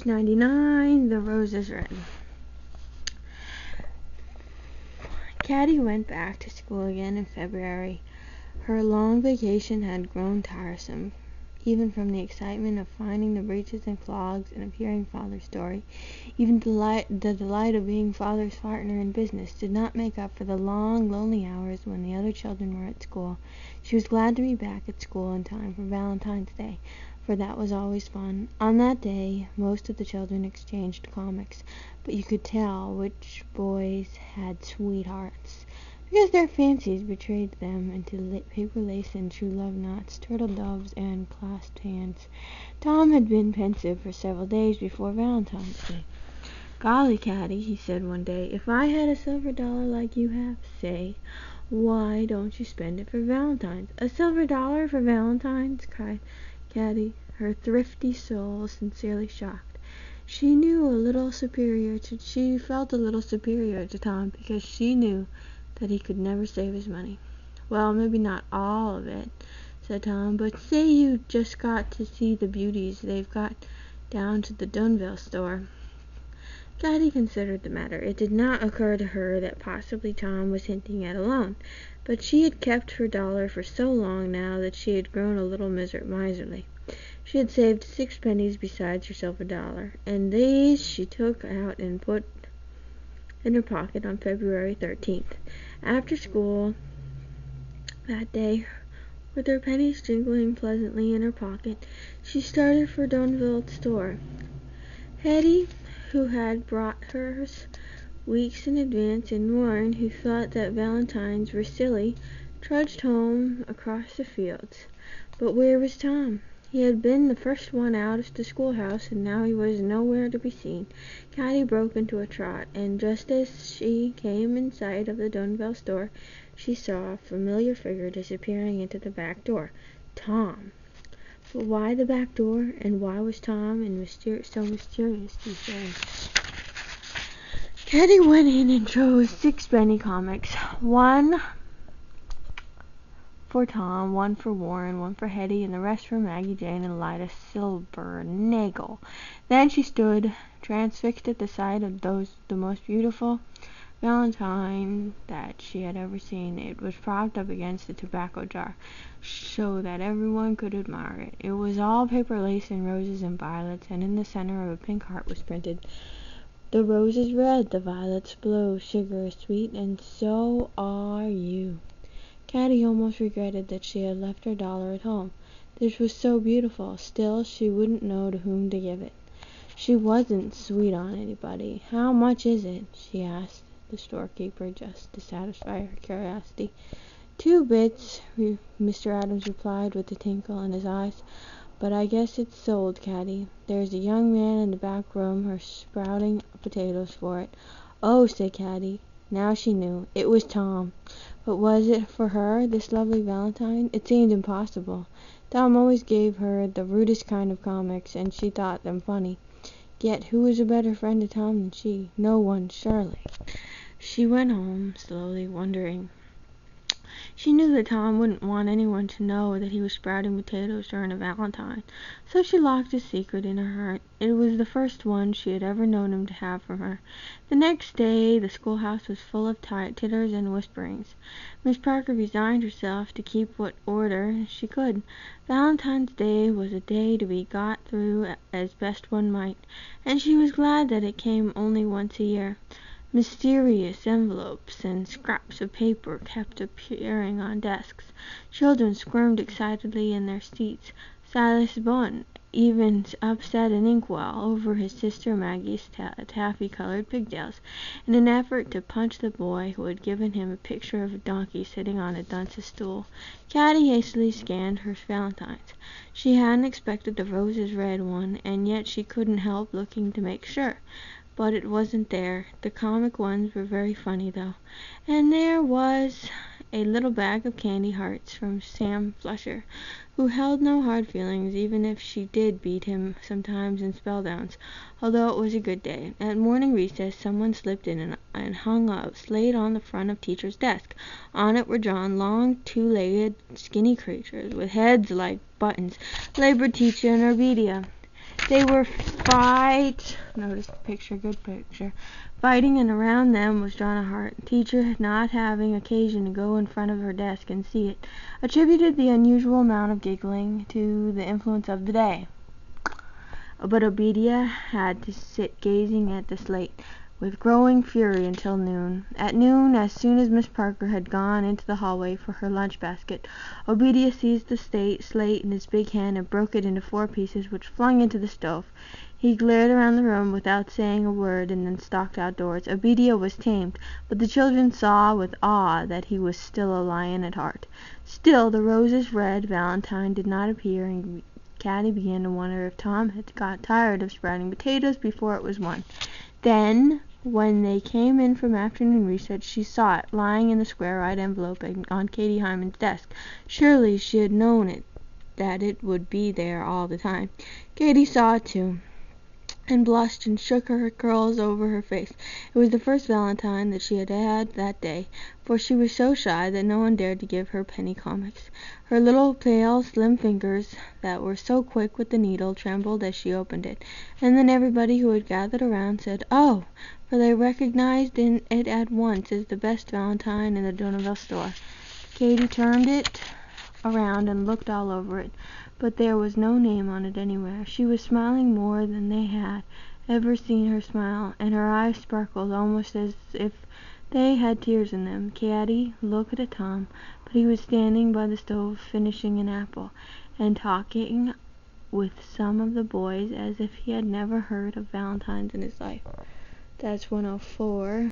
Page 99, The Rose is Red. Caddie went back to school again in February. Her long vacation had grown tiresome, even from the excitement of finding the breeches and clogs and of hearing Father's story. Even the delight of being Father's partner in business did not make up for the long, lonely hours when the other children were at school. She was glad to be back at school in time for Valentine's Day, for that was always fun. On that day, most of the children exchanged comics, but you could tell which boys had sweethearts, because their fancies betrayed them into paper lace and true love knots, turtle doves, and clasped hands. Tom had been pensive for several days before Valentine's Day. "Golly, Caddie," he said one day, "if I had a silver dollar like you have, say, why don't you spend it for Valentine's?" "A silver dollar for Valentine's?" cried Caddie, her thrifty soul sincerely shocked. She felt a little superior to Tom because she knew that he could never save his money. "Well, maybe not all of it," said Tom, "but say you just got to see the beauties they've got down to the Dunville store." Caddie considered the matter. It did not occur to her that possibly Tom was hinting at a loan, but she had kept her dollar for so long now that she had grown a little miserly. She had saved 6 pennies besides her silver dollar, and these she took out and put in her pocket on February 13th. After school that day, with her pennies jingling pleasantly in her pocket, she started for Dunville store. Hetty, who had brought hers weeks in advance, and Warren, who thought that Valentines were silly, trudged home across the fields. But where was Tom? He had been the first one out of the schoolhouse, and now he was nowhere to be seen. Caddie broke into a trot, and just as she came in sight of the Dunville store, she saw a familiar figure disappearing into the back door. Tom! But why the back door, and why was Tom so mysterious these days? Caddie went in and chose 6 penny comics. One for Tom, one for Warren, one for Hetty, and the rest for Maggie Jane and Lida Silbernagel. Then she stood transfixed at the sight of the most beautiful valentine that she had ever seen. It was propped up against a tobacco jar, so that everyone could admire it. It was all paper lace and roses and violets, and in the center of a pink heart was printed, "The rose is red, the violets blue, sugar is sweet, and so are you." Caddie almost regretted that she had left her dollar at home. This was so beautiful. Still, she wouldn't know to whom to give it. She wasn't sweet on anybody. "How much is it?" she asked the storekeeper, just to satisfy her curiosity. "2 bits, Mr. Adams replied with a twinkle in his eyes. "But I guess it's sold, Caddie. There's a young man in the back room sprouting potatoes for it." "Oh," said Caddie. Now she knew. It was Tom. But was it for her, this lovely valentine? It seemed impossible. Tom always gave her the rudest kind of comics, and she thought them funny. Yet who was a better friend to Tom than she? No one, surely. She went home, slowly, wondering. She knew that Tom wouldn't want anyone to know that he was sprouting potatoes during a Valentine, so she locked his secret in her heart. It was the first one she had ever known him to have from her. The next day the schoolhouse was full of titters and whisperings. Miss Parker resigned herself to keep what order she could. Valentine's Day was a day to be got through as best one might, and she was glad that it came only once a year. Mysterious envelopes and scraps of paper kept appearing on desks. Children squirmed excitedly in their seats. Silas Bowen even upset an inkwell over his sister Maggie's taffy-colored pigtails, in an effort to punch the boy who had given him a picture of a donkey sitting on a dunce's stool. Caddie hastily scanned her valentines. She hadn't expected the roses red one, and yet she couldn't help looking to make sure. But it wasn't there. The comic ones were very funny, though. And there was a little bag of candy hearts from Sam Flusher, who held no hard feelings, even if she did beat him sometimes in spell-downs, although it was a good day. At morning recess, someone slipped in and hung a slate on the front of Teacher's desk. On it were drawn long, 2-legged, skinny creatures, with heads like buttons, labored Teacher and Arvidia. They were notice the picture, good picture, fighting, and around them was drawn a heart. Teacher, not having occasion to go in front of her desk and see it, attributed the unusual amount of giggling to the influence of the day. But Obadiah had to sit gazing at the slate with growing fury until noon. At noon, as soon as Miss Parker had gone into the hallway for her lunch basket, Obadiah seized the slate in his big hand and broke it into 4 pieces, which flung into the stove. He glared around the room without saying a word and then stalked outdoors. Obadiah was tamed, but the children saw with awe that he was still a lion at heart. Still, the roses red Valentine did not appear, and Caddie began to wonder if Tom had got tired of sprouting potatoes before it was 1. Then, when they came in from afternoon recess, she saw it, lying in the square-eyed envelope on Katie Hyman's desk. Surely she had known that it would be there all the time. Katie saw it too, and blushed and shook her curls over her face. It was the first Valentine that she had had that day, for she was so shy that no one dared to give her penny comics. Her little pale slim fingers that were so quick with the needle trembled as she opened it, and then everybody who had gathered around said, "Oh," for they recognized it at once as the best Valentine in the Donneville store. Katie turned it around and looked all over it, but there was no name on it anywhere. She was smiling more than they had ever seen her smile, and her eyes sparkled almost as if they had tears in them. Caddie looked at Tom, but he was standing by the stove finishing an apple, and talking with some of the boys as if he had never heard of Valentines in his life. That's 104.